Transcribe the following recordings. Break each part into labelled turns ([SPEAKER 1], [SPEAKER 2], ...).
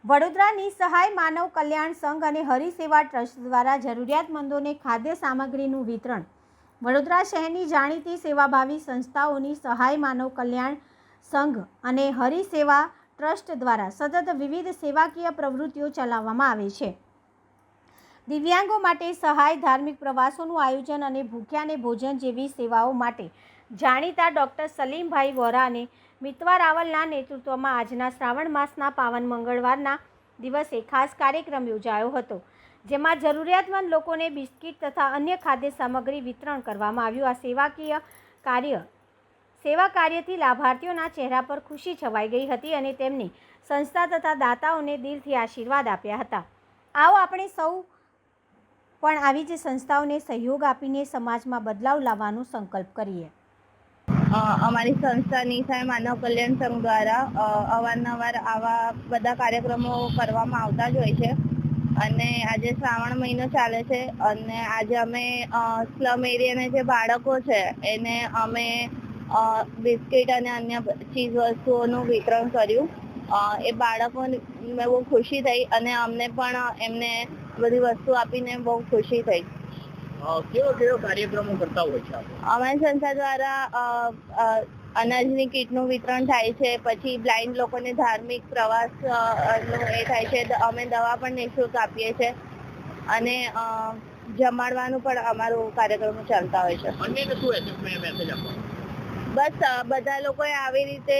[SPEAKER 1] વડોદરાની સહાય માનવ કલ્યાણ સંઘ અને હરિસેવા ટ્રસ્ટ દ્વારા જરૂરિયાતમંદોને ખાદ્ય સામગ્રીનું વિતરણ. વડોદરા શહેરની જાણીતી સેવાભાવી સંસ્થાઓની સહાય માનવ કલ્યાણ સંઘ અને હરિસેવા ટ્રસ્ટ દ્વારા સતત વિવિધ સેવાકીય પ્રવૃત્તિઓ ચલાવવામાં આવે છે. દિવ્યાંગો માટે સહાય, ધાર્મિક પ્રવાસોનું આયોજન અને ભૂખ્યાને ભોજન જેવી સેવાઓ માટે જાણીતા ડૉક્ટર સલીમભાઈ વોરા અને મિતવા રાવલના નેતૃત્વમાં આજના શ્રાવણ માસના પાવન મંગળવારના દિવસે ખાસ કાર્યક્રમ યોજાયો હતો, જેમાં જરૂરિયાતમંદ લોકોને બિસ્કિટ તથા અન્ય ખાદ્ય સામગ્રી વિતરણ કરવામાં આવ્યું. આ સેવા કાર્યથી લાભાર્થીઓના ચહેરા પર ખુશી છવાઈ ગઈ હતી અને તેમની સંસ્થા તથા દાતાઓને દિલથી આશીર્વાદ આપ્યા હતા. આવો આપણે સૌ પણ આવી જ સંસ્થાઓને સહયોગ આપીને સમાજમાં બદલાવ લાવવાનો સંકલ્પ કરીએ.
[SPEAKER 2] અમારી સંસ્થાની સહાય માનવ કલ્યાણ સંઘ દ્વારા અવારનવાર આવા બધા કાર્યક્રમો કરવામાં આવતા જ હોય છે અને આજે શ્રાવણ મહિનો ચાલે છે અને આજે અમે સ્લમ એરિયાના જે બાળકો છે એને અમે બિસ્કિટ અને અન્ય ચીજ વસ્તુઓનું વિતરણ કર્યું. એ બાળકોને બહુ ખુશી થઈ અને અમને પણ એમને બધી વસ્તુ આપીને બહુ ખુશી થઈ.
[SPEAKER 3] કેવો કાર્યક્રમો કરતા હોય છે?
[SPEAKER 2] અમારી સંસ્થા દ્વારા અનાજની કીટનું વિતરણ થાય છે, પછી બ્લાઇન્ડ લોકોને ધાર્મિક પ્રવાસ એ થાય છે. અમે દવા પણ નિઃશુલ્ક આપીએ છીએ અને જમાડવાનું પણ અમારું કાર્યક્રમો ચાલતા હોય છે.
[SPEAKER 3] અન્યને શું મેસેજ આપો?
[SPEAKER 2] બસ બધા લોકોએ આવી રીતે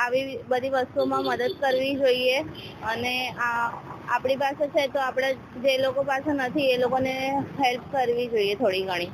[SPEAKER 2] આવી બધી વસ્તુઓમાં મદદ કરવી જોઈએ અને આપણી પાસે છે તો આપણે જે લોકો પાસે નથી એ લોકોને હેલ્પ કરવી જોઈએ થોડી ઘણી.